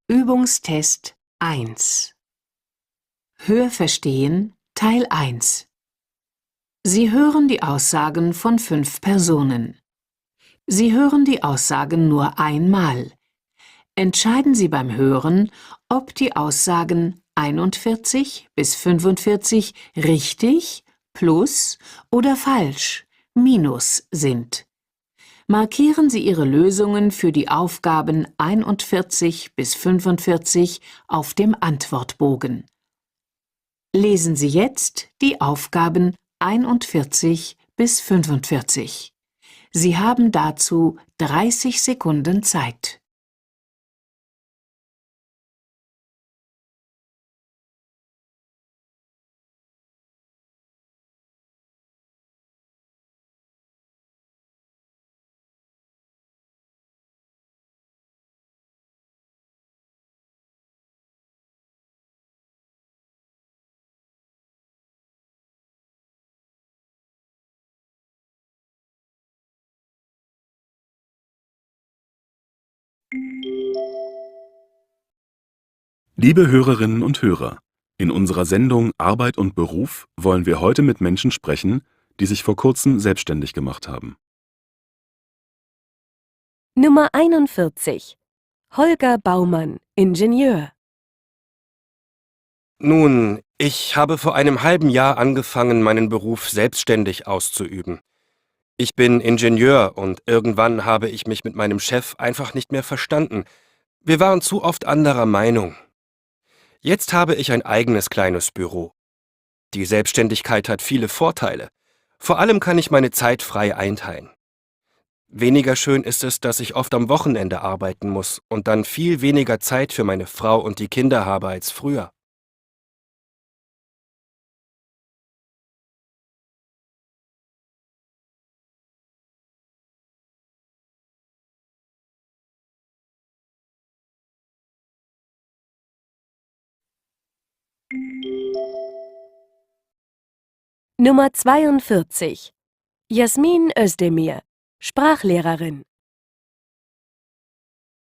Übungstest 1. Hörverstehen Teil 1. Sie hören die Aussagen von 5 Personen. Sie hören die Aussagen nur einmal. Entscheiden Sie beim Hören, ob die Aussagen 41 bis 45 richtig, plus oder falsch, minus sind. Markieren Sie Ihre Lösungen für die Aufgaben 41 bis 45 auf dem Antwortbogen. Lesen Sie jetzt die Aufgaben 41 bis 45. Sie haben dazu 30 Sekunden Zeit. Liebe Hörerinnen und Hörer, in unserer Sendung Arbeit und Beruf wollen wir heute mit Menschen sprechen, die sich vor kurzem selbstständig gemacht haben. Nummer 41. Holger Baumann, Ingenieur. Nun, ich habe vor einem halben Jahr angefangen, meinen Beruf selbstständig auszuüben. Ich bin Ingenieur und irgendwann habe ich mich mit meinem Chef einfach nicht mehr verstanden. Wir waren zu oft anderer Meinung. Jetzt habe ich ein eigenes kleines Büro. Die Selbstständigkeit hat viele Vorteile. Vor allem kann ich meine Zeit frei einteilen. Weniger schön ist es, dass ich oft am Wochenende arbeiten muss und dann viel weniger Zeit für meine Frau und die Kinder habe als früher. Nummer 42. Jasmin Özdemir, Sprachlehrerin.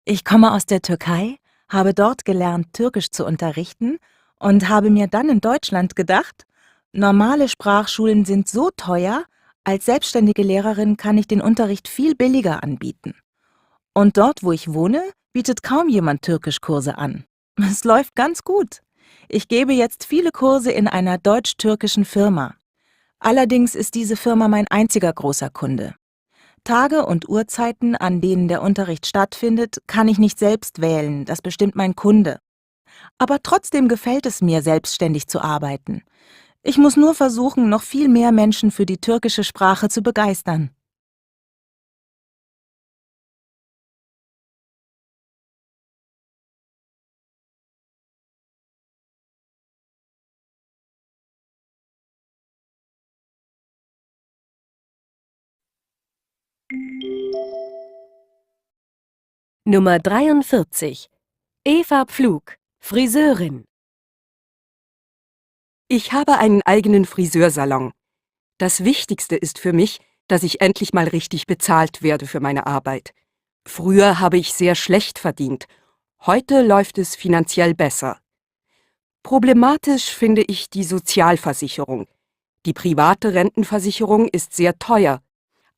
Ich komme aus der Türkei, habe dort gelernt, Türkisch zu unterrichten und habe mir dann in Deutschland gedacht, normale Sprachschulen sind so teuer, als selbstständige Lehrerin kann ich den Unterricht viel billiger anbieten. Und dort, wo ich wohne, bietet kaum jemand Türkischkurse an. Es läuft ganz gut. Ich gebe jetzt viele Kurse in einer deutsch-türkischen Firma. Allerdings ist diese Firma mein einziger großer Kunde. Tage und Uhrzeiten, an denen der Unterricht stattfindet, kann ich nicht selbst wählen, das bestimmt mein Kunde. Aber trotzdem gefällt es mir, selbstständig zu arbeiten. Ich muss nur versuchen, noch viel mehr Menschen für die türkische Sprache zu begeistern. Nummer 43. Eva Pflug, Friseurin. Ich habe einen eigenen Friseursalon. Das Wichtigste ist für mich, dass ich endlich mal richtig bezahlt werde für meine Arbeit. Früher habe ich sehr schlecht verdient. Heute läuft es finanziell besser. Problematisch finde ich die Sozialversicherung. Die private Rentenversicherung ist sehr teuer.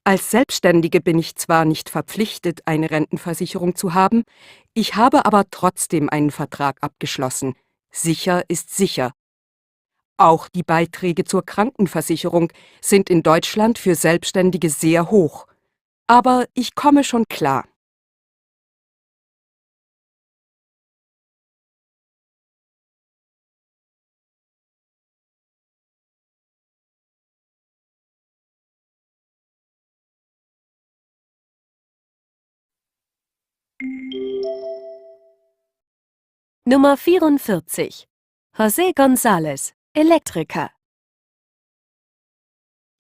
Als Selbstständige bin ich zwar nicht verpflichtet, eine Rentenversicherung zu haben, ich habe aber trotzdem einen Vertrag abgeschlossen. Sicher ist sicher. Auch die Beiträge zur Krankenversicherung sind in Deutschland für Selbstständige sehr hoch. Aber ich komme schon klar. Nummer 44. José González, Elektriker.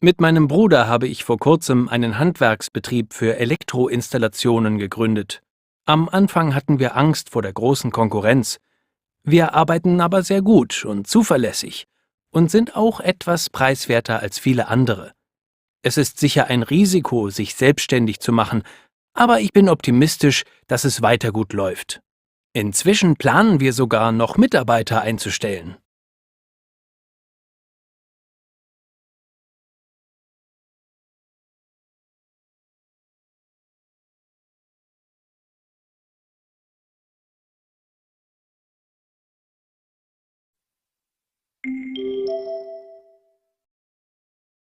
Mit meinem Bruder habe ich vor kurzem einen Handwerksbetrieb für Elektroinstallationen gegründet. Am Anfang hatten wir Angst vor der großen Konkurrenz. Wir arbeiten aber sehr gut und zuverlässig und sind auch etwas preiswerter als viele andere. Es ist sicher ein Risiko, sich selbstständig zu machen, aber ich bin optimistisch, dass es weiter gut läuft. Inzwischen planen wir sogar noch Mitarbeiter einzustellen.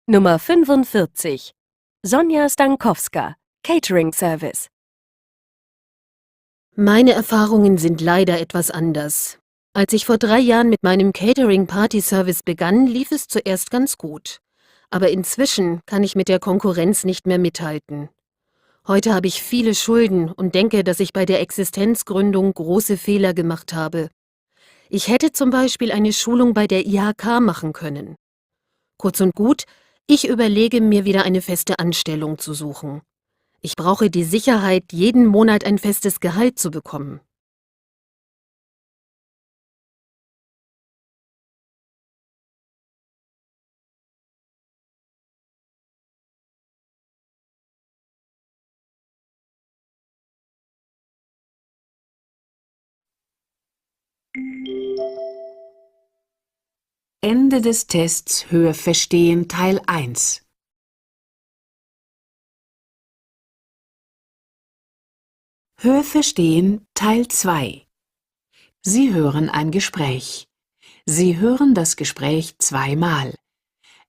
Nummer 45. Sonja Stankowska, Catering Service. Meine Erfahrungen sind leider etwas anders. Als ich vor 3 Jahren mit meinem Catering-Party-Service begann, lief es zuerst ganz gut. Aber inzwischen kann ich mit der Konkurrenz nicht mehr mithalten. Heute habe ich viele Schulden und denke, dass ich bei der Existenzgründung große Fehler gemacht habe. Ich hätte zum Beispiel eine Schulung bei der IHK machen können. Kurz und gut, ich überlege, mir wieder eine feste Anstellung zu suchen. Ich brauche die Sicherheit, jeden Monat ein festes Gehalt zu bekommen. Ende des Tests Hörverstehen Teil 1. Hörverstehen Teil 2. Sie hören ein Gespräch. Sie hören das Gespräch zweimal.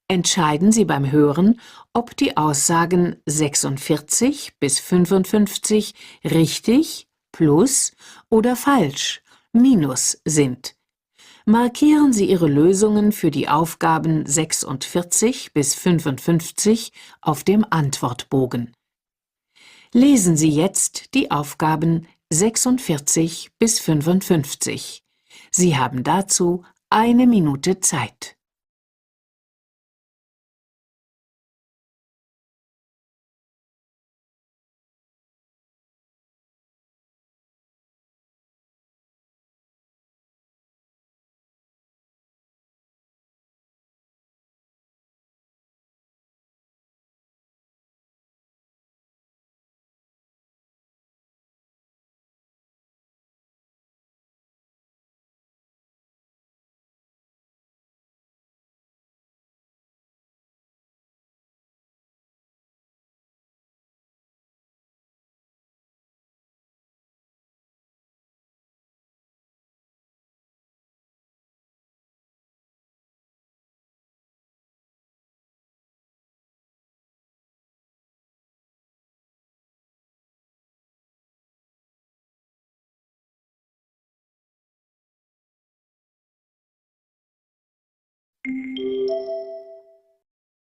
Entscheiden Sie beim Hören, ob die Aussagen 46 bis 55 richtig, plus oder falsch, minus sind. Markieren Sie Ihre Lösungen für die Aufgaben 46 bis 55 auf dem Antwortbogen. Lesen Sie jetzt die Aufgaben 46 bis 55. Sie haben dazu 1 Minute Zeit.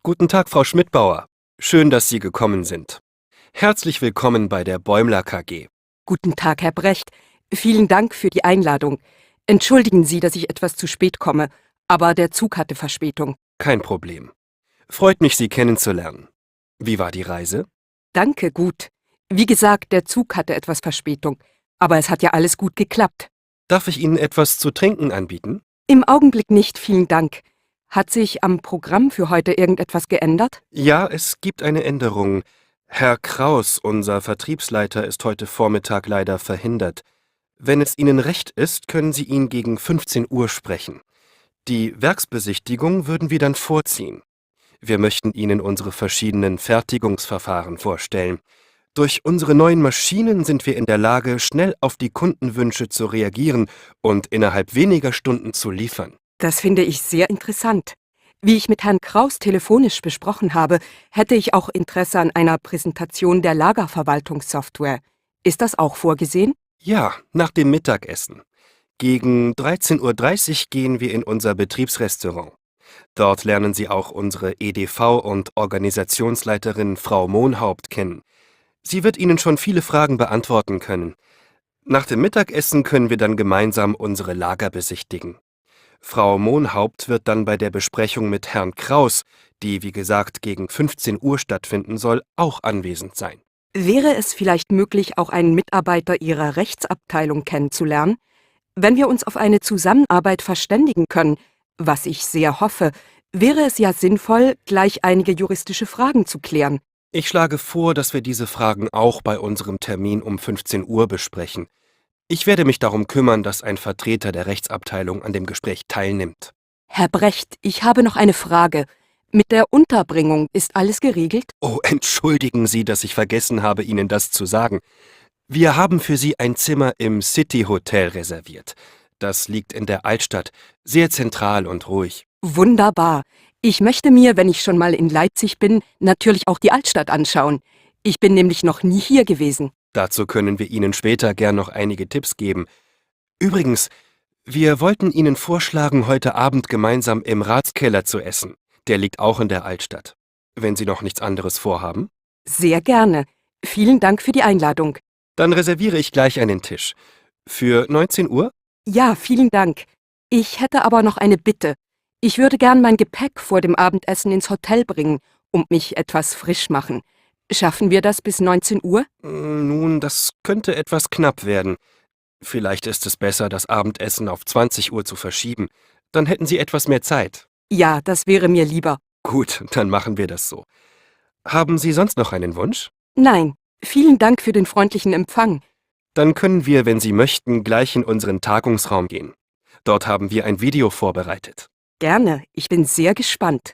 Guten Tag, Frau Schmidbauer. Schön, dass Sie gekommen sind. Herzlich willkommen bei der Bäumler KG. Guten Tag, Herr Brecht. Vielen Dank für die Einladung. Entschuldigen Sie, dass ich etwas zu spät komme, aber der Zug hatte Verspätung. Kein Problem. Freut mich, Sie kennenzulernen. Wie war die Reise? Danke, gut. Wie gesagt, der Zug hatte etwas Verspätung, aber es hat ja alles gut geklappt. Darf ich Ihnen etwas zu trinken anbieten? Im Augenblick nicht, vielen Dank. Hat sich am Programm für heute irgendetwas geändert? Ja, es gibt eine Änderung. Herr Kraus, unser Vertriebsleiter, ist heute Vormittag leider verhindert. Wenn es Ihnen recht ist, können Sie ihn gegen 15 Uhr sprechen. Die Werksbesichtigung würden wir dann vorziehen. Wir möchten Ihnen unsere verschiedenen Fertigungsverfahren vorstellen. Durch unsere neuen Maschinen sind wir in der Lage, schnell auf die Kundenwünsche zu reagieren und innerhalb weniger Stunden zu liefern. Das finde ich sehr interessant. Wie ich mit Herrn Kraus telefonisch besprochen habe, hätte ich auch Interesse an einer Präsentation der Lagerverwaltungssoftware. Ist das auch vorgesehen? Ja, nach dem Mittagessen. Gegen 13:30 Uhr gehen wir in unser Betriebsrestaurant. Dort lernen Sie auch unsere EDV- und Organisationsleiterin Frau Mohnhaupt kennen. Sie wird Ihnen schon viele Fragen beantworten können. Nach dem Mittagessen können wir dann gemeinsam unsere Lager besichtigen. Frau Mohnhaupt wird dann bei der Besprechung mit Herrn Kraus, die wie gesagt gegen 15 Uhr stattfinden soll, auch anwesend sein. Wäre es vielleicht möglich, auch einen Mitarbeiter Ihrer Rechtsabteilung kennenzulernen? Wenn wir uns auf eine Zusammenarbeit verständigen können, was ich sehr hoffe, wäre es ja sinnvoll, gleich einige juristische Fragen zu klären. Ich schlage vor, dass wir diese Fragen auch bei unserem Termin um 15 Uhr besprechen. Ich werde mich darum kümmern, dass ein Vertreter der Rechtsabteilung an dem Gespräch teilnimmt. Herr Brecht, ich habe noch eine Frage. Mit der Unterbringung ist alles geregelt? Oh, entschuldigen Sie, dass ich vergessen habe, Ihnen das zu sagen. Wir haben für Sie ein Zimmer im City Hotel reserviert. Das liegt in der Altstadt, sehr zentral und ruhig. Wunderbar. Ich möchte mir, wenn ich schon mal in Leipzig bin, natürlich auch die Altstadt anschauen. Ich bin nämlich noch nie hier gewesen. Dazu können wir Ihnen später gern noch einige Tipps geben. Übrigens, wir wollten Ihnen vorschlagen, heute Abend gemeinsam im Ratskeller zu essen. Der liegt auch in der Altstadt. Wenn Sie noch nichts anderes vorhaben, Sehr gerne. Vielen Dank für die Einladung. dann reserviere ich gleich einen Tisch. Für 19 Uhr? Ja, vielen Dank. Ich hätte aber noch eine Bitte. Ich würde gern mein Gepäck vor dem Abendessen ins Hotel bringen und mich etwas frisch machen. Schaffen wir das bis 19 Uhr? Nun, das könnte etwas knapp werden. Vielleicht ist es besser, das Abendessen auf 20 Uhr zu verschieben. Dann hätten Sie etwas mehr Zeit. Ja, das wäre mir lieber. Gut, dann machen wir das so. Haben Sie sonst noch einen Wunsch? Nein, vielen Dank für den freundlichen Empfang. Dann können wir, wenn Sie möchten, gleich in unseren Tagungsraum gehen. Dort haben wir ein Video vorbereitet. Gerne, ich bin sehr gespannt.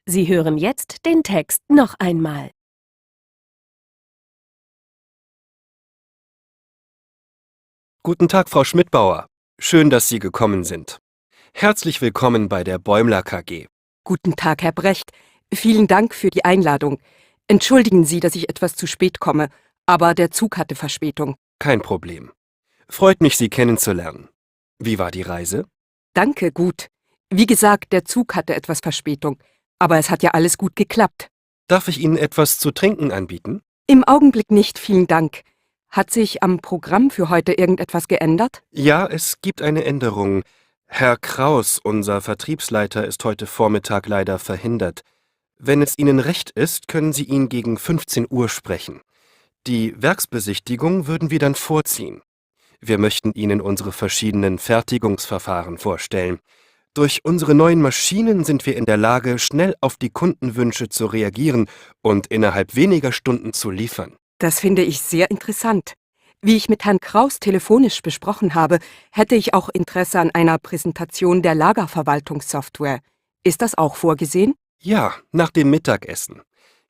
Sie hören jetzt den Text noch einmal. Guten Tag, Frau Schmidbauer. Schön, dass Sie gekommen sind. Herzlich willkommen bei der Bäumler KG. Guten Tag, Herr Brecht. Vielen Dank für die Einladung. Entschuldigen Sie, dass ich etwas zu spät komme, aber der Zug hatte Verspätung. Kein Problem. Freut mich, Sie kennenzulernen. Wie war die Reise? Danke, gut. Wie gesagt, der Zug hatte etwas Verspätung, aber es hat ja alles gut geklappt. Darf ich Ihnen etwas zu trinken anbieten? Im Augenblick nicht, vielen Dank. Hat sich am Programm für heute irgendetwas geändert? Ja, es gibt eine Änderung. Herr Kraus, unser Vertriebsleiter, ist heute Vormittag leider verhindert. Wenn es Ihnen recht ist, können Sie ihn gegen 15 Uhr sprechen. Die Werksbesichtigung würden wir dann vorziehen. Wir möchten Ihnen unsere verschiedenen Fertigungsverfahren vorstellen. Durch unsere neuen Maschinen sind wir in der Lage, schnell auf die Kundenwünsche zu reagieren und innerhalb weniger Stunden zu liefern. Das finde ich sehr interessant. Wie ich mit Herrn Kraus telefonisch besprochen habe, hätte ich auch Interesse an einer Präsentation der Lagerverwaltungssoftware. Ist das auch vorgesehen? Ja, nach dem Mittagessen.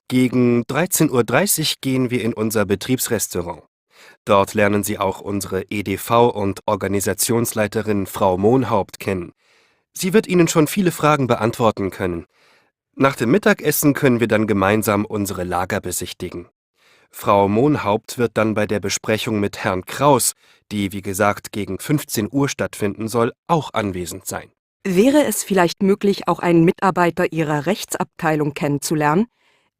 Gegen 13:30 Uhr gehen wir in unser Betriebsrestaurant. Dort lernen Sie auch unsere EDV- und Organisationsleiterin Frau Mohnhaupt kennen. Sie wird Ihnen schon viele Fragen beantworten können. Nach dem Mittagessen können wir dann gemeinsam unsere Lager besichtigen. Frau Mohnhaupt wird dann bei der Besprechung mit Herrn Kraus, die wie gesagt gegen 15 Uhr stattfinden soll, auch anwesend sein. Wäre es vielleicht möglich, auch einen Mitarbeiter Ihrer Rechtsabteilung kennenzulernen?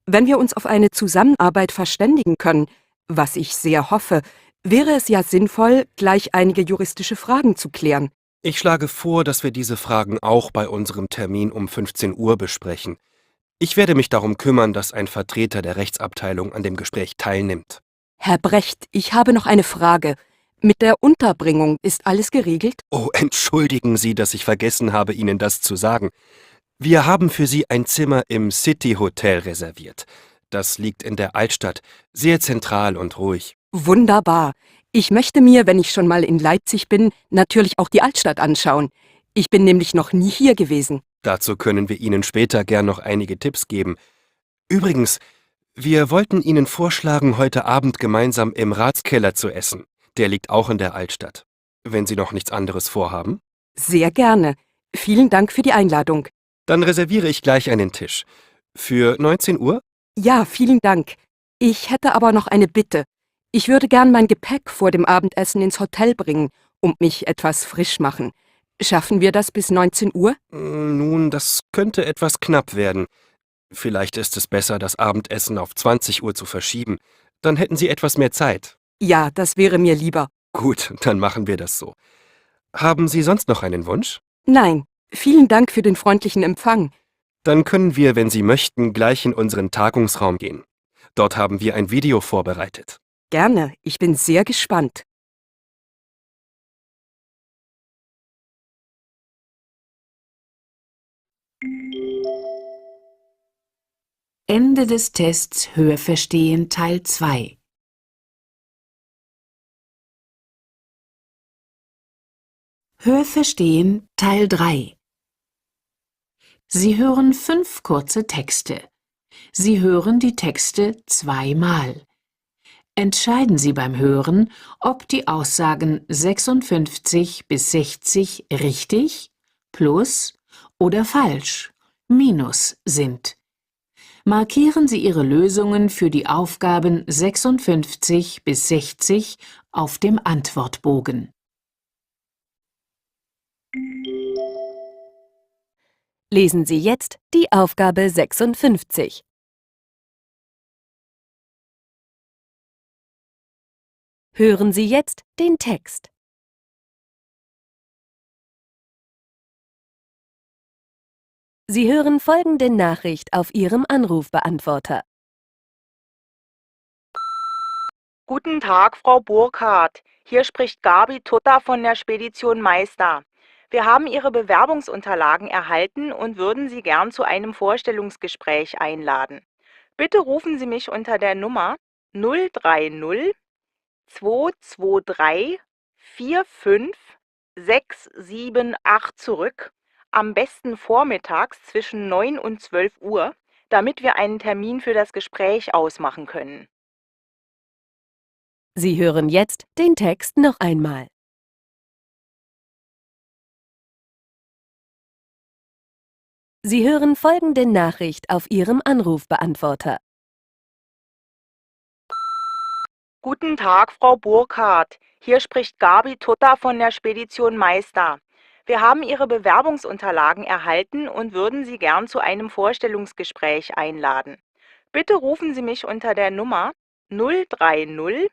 Wenn wir uns auf eine Zusammenarbeit verständigen können, was ich sehr hoffe, wäre es ja sinnvoll, gleich einige juristische Fragen zu klären. Ich schlage vor, dass wir diese Fragen auch bei unserem Termin um 15 Uhr besprechen. Ich werde mich darum kümmern, dass ein Vertreter der Rechtsabteilung an dem Gespräch teilnimmt. Herr Brecht, ich habe noch eine Frage. Mit der Unterbringung ist alles geregelt? Oh, entschuldigen Sie, dass ich vergessen habe, Ihnen das zu sagen. Wir haben für Sie ein Zimmer im City Hotel reserviert. Das liegt in der Altstadt, sehr zentral und ruhig. Wunderbar. Ich möchte mir, wenn ich schon mal in Leipzig bin, natürlich auch die Altstadt anschauen. Ich bin nämlich noch nie hier gewesen. Dazu können wir Ihnen später gern noch einige Tipps geben. Übrigens, wir wollten Ihnen vorschlagen, heute Abend gemeinsam im Ratskeller zu essen. Der liegt auch in der Altstadt. Wenn Sie noch nichts anderes vorhaben, Sehr gerne. Vielen Dank für die Einladung. dann reserviere ich gleich einen Tisch. Für 19 Uhr? Ja, vielen Dank. Ich hätte aber noch eine Bitte. Ich würde gern mein Gepäck vor dem Abendessen ins Hotel bringen und mich etwas frisch machen. Schaffen wir das bis 19 Uhr? Nun, das könnte etwas knapp werden. Vielleicht ist es besser, das Abendessen auf 20 Uhr zu verschieben. Dann hätten Sie etwas mehr Zeit. Ja, das wäre mir lieber. Gut, dann machen wir das so. Haben Sie sonst noch einen Wunsch? Nein, vielen Dank für den freundlichen Empfang. Dann können wir, wenn Sie möchten, gleich in unseren Tagungsraum gehen. Dort haben wir ein Video vorbereitet. Gerne, ich bin sehr gespannt. Ende des Tests Hörverstehen Teil 2. Hörverstehen Teil 3. Sie hören 5 kurze Texte. Sie hören die Texte zweimal. Entscheiden Sie beim Hören, ob die Aussagen 56 bis 60 richtig, plus oder falsch, minus sind. Markieren Sie Ihre Lösungen für die Aufgaben 56 bis 60 auf dem Antwortbogen. Lesen Sie jetzt die Aufgabe 56. Hören Sie jetzt den Text. Sie hören folgende Nachricht auf Ihrem Anrufbeantworter. Guten Tag, Frau Burkhardt. Hier spricht Gabi Tutta von der Spedition Meister. Wir haben Ihre Bewerbungsunterlagen erhalten und würden Sie gern zu einem Vorstellungsgespräch einladen. Bitte rufen Sie mich unter der Nummer 030 223 45 678 zurück, am besten vormittags zwischen 9 und 12 Uhr, damit wir einen Termin für das Gespräch ausmachen können. Sie hören jetzt den Text noch einmal. Sie hören folgende Nachricht auf Ihrem Anrufbeantworter. Guten Tag, Frau Burkhardt. Hier spricht Gabi Tutta von der Spedition Meister. Wir haben Ihre Bewerbungsunterlagen erhalten und würden Sie gern zu einem Vorstellungsgespräch einladen. Bitte rufen Sie mich unter der Nummer 030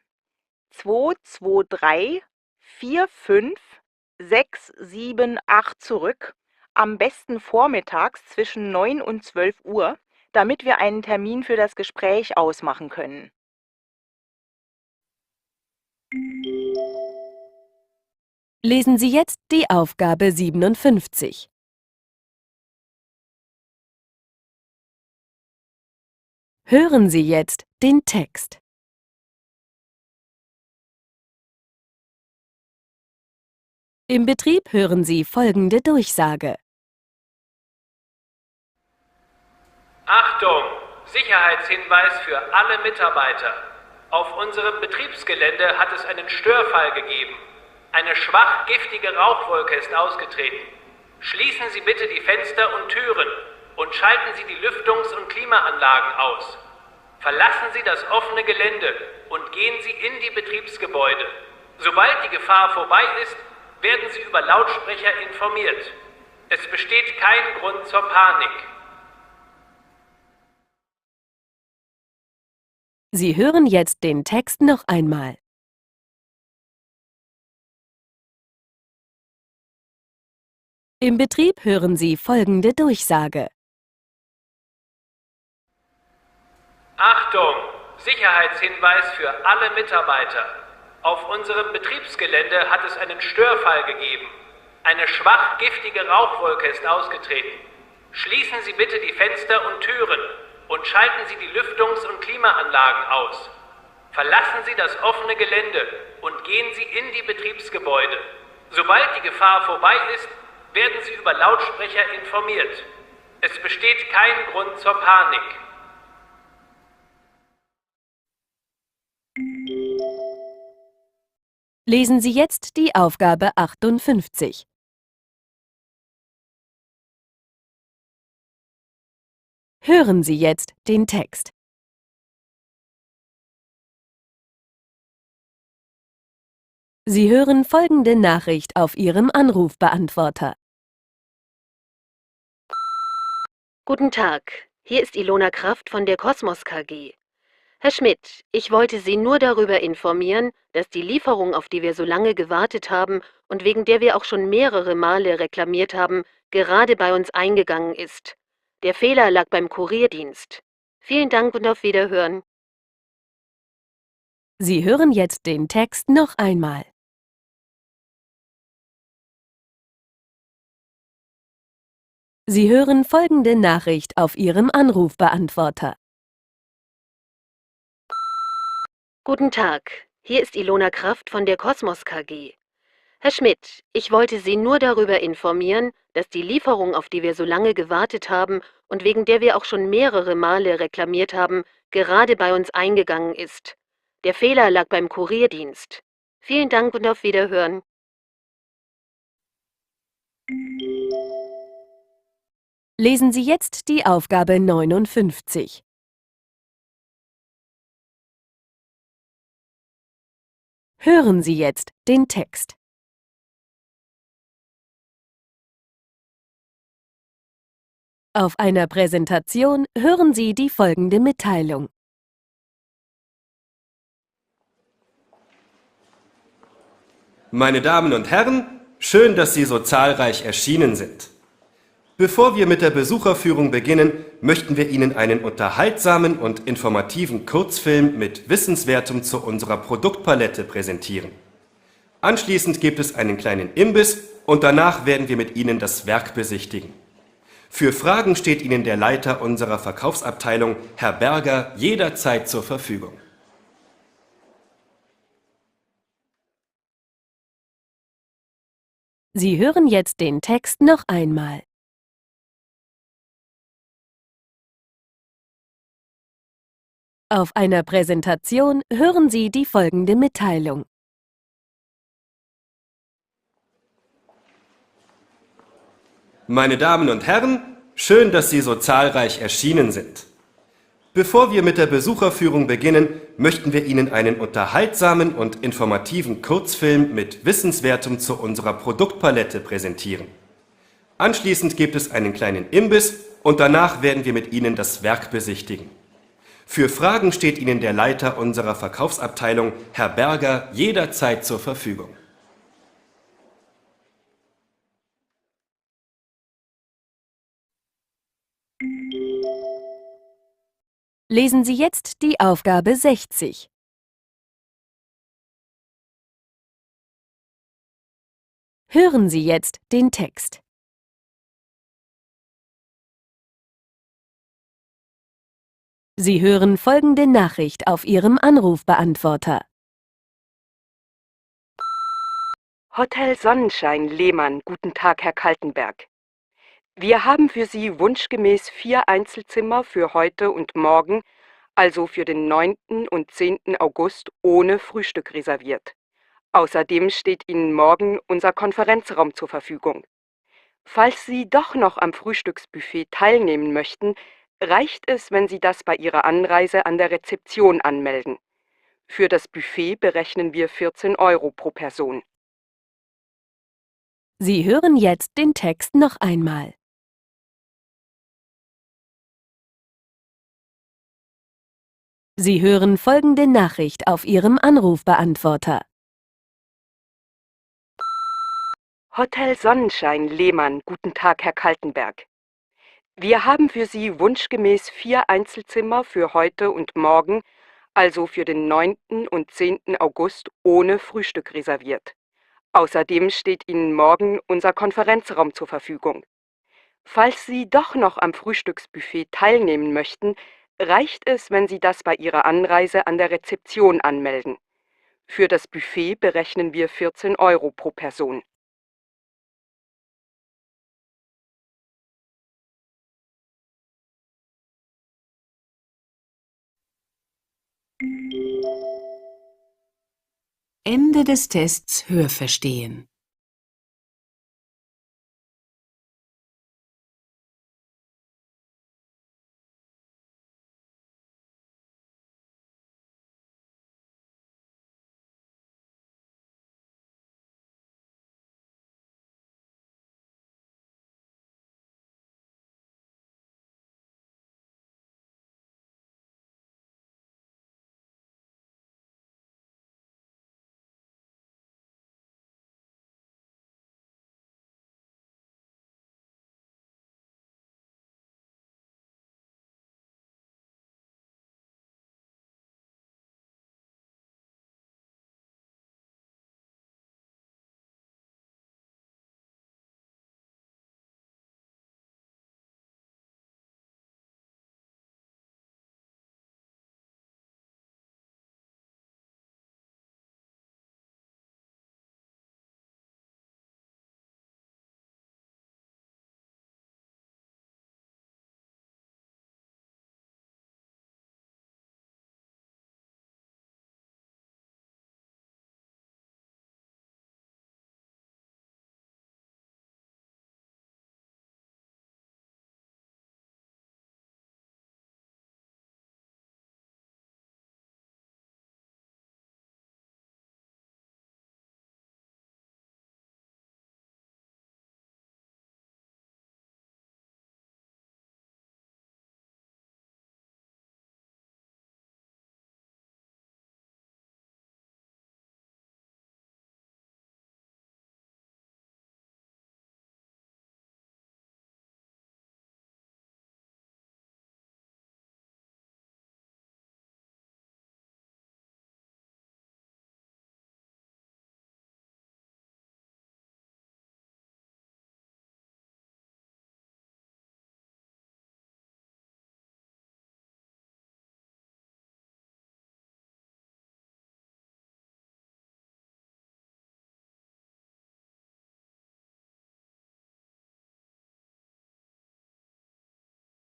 223 45 678 zurück, am besten vormittags zwischen 9 und 12 Uhr, damit wir einen Termin für das Gespräch ausmachen können. Lesen Sie jetzt die Aufgabe 57. Hören Sie jetzt den Text. Im Betrieb hören Sie folgende Durchsage. Achtung! Sicherheitshinweis für alle Mitarbeiter. Auf unserem Betriebsgelände hat es einen Störfall gegeben. Eine schwach giftige Rauchwolke ist ausgetreten. Schließen Sie bitte die Fenster und Türen und schalten Sie die Lüftungs- und Klimaanlagen aus. Verlassen Sie das offene Gelände und gehen Sie in die Betriebsgebäude. Sobald die Gefahr vorbei ist, werden Sie über Lautsprecher informiert. Es besteht kein Grund zur Panik. Sie hören jetzt den Text noch einmal. Im Betrieb hören Sie folgende Durchsage. Achtung! Sicherheitshinweis für alle Mitarbeiter. Auf unserem Betriebsgelände hat es einen Störfall gegeben. Eine schwach giftige Rauchwolke ist ausgetreten. Schließen Sie bitte die Fenster und Türen und schalten Sie die Lüftungs- und Klimaanlagen aus. Verlassen Sie das offene Gelände und gehen Sie in die Betriebsgebäude. Sobald die Gefahr vorbei ist, werden Sie über Lautsprecher informiert. Es besteht kein Grund zur Panik. Lesen Sie jetzt die Aufgabe 58. Hören Sie jetzt den Text. Sie hören folgende Nachricht auf Ihrem Anrufbeantworter. Guten Tag, hier ist Ilona Kraft von der Kosmos KG. Herr Schmidt, ich wollte Sie nur darüber informieren, dass die Lieferung, auf die wir so lange gewartet haben und wegen der wir auch schon mehrere Male reklamiert haben, gerade bei uns eingegangen ist. Der Fehler lag beim Kurierdienst. Vielen Dank und auf Wiederhören. Sie hören jetzt den Text noch einmal. Sie hören folgende Nachricht auf Ihrem Anrufbeantworter. Guten Tag, hier ist Ilona Kraft von der Kosmos KG. Herr Schmidt, ich wollte Sie nur darüber informieren, dass die Lieferung, auf die wir so lange gewartet haben und wegen der wir auch schon mehrere Male reklamiert haben, gerade bei uns eingegangen ist. Der Fehler lag beim Kurierdienst. Vielen Dank und auf Wiederhören. Lesen Sie jetzt die Aufgabe 59. Hören Sie jetzt den Text. Auf einer Präsentation hören Sie die folgende Mitteilung. Meine Damen und Herren, schön, dass Sie so zahlreich erschienen sind. Bevor wir mit der Besucherführung beginnen, möchten wir Ihnen einen unterhaltsamen und informativen Kurzfilm mit Wissenswertem zu unserer Produktpalette präsentieren. Anschließend gibt es einen kleinen Imbiss und danach werden wir mit Ihnen das Werk besichtigen. Für Fragen steht Ihnen der Leiter unserer Verkaufsabteilung, Herr Berger, jederzeit zur Verfügung. Sie hören jetzt den Text noch einmal. Auf einer Präsentation hören Sie die folgende Mitteilung. Meine Damen und Herren, schön, dass Sie so zahlreich erschienen sind. Bevor wir mit der Besucherführung beginnen, möchten wir Ihnen einen unterhaltsamen und informativen Kurzfilm mit Wissenswertem zu unserer Produktpalette präsentieren. Anschließend gibt es einen kleinen Imbiss und danach werden wir mit Ihnen das Werk besichtigen. Für Fragen steht Ihnen der Leiter unserer Verkaufsabteilung, Herr Berger, jederzeit zur Verfügung. Lesen Sie jetzt die Aufgabe 60. Hören Sie jetzt den Text. Sie hören folgende Nachricht auf Ihrem Anrufbeantworter. Hotel Sonnenschein, Lehmann. Guten Tag, Herr Kaltenberg. Wir haben für Sie wunschgemäß 4 Einzelzimmer für heute und morgen, also für den 9. und 10. August ohne Frühstück reserviert. Außerdem steht Ihnen morgen unser Konferenzraum zur Verfügung. Falls Sie doch noch am Frühstücksbuffet teilnehmen möchten, reicht es, wenn Sie das bei Ihrer Anreise an der Rezeption anmelden. Für das Buffet berechnen wir 14 € pro Person. Sie hören jetzt den Text noch einmal. Sie hören folgende Nachricht auf Ihrem Anrufbeantworter. Hotel Sonnenschein, Lehmann. Guten Tag, Herr Kaltenberg. Wir haben für Sie wunschgemäß 4 Einzelzimmer für heute und morgen, also für den 9. und 10. August ohne Frühstück reserviert. Außerdem steht Ihnen morgen unser Konferenzraum zur Verfügung. Falls Sie doch noch am Frühstücksbuffet teilnehmen möchten, reicht es, wenn Sie das bei Ihrer Anreise an der Rezeption anmelden. Für das Buffet berechnen wir 14 € pro Person. Ende des Tests Hörverstehen.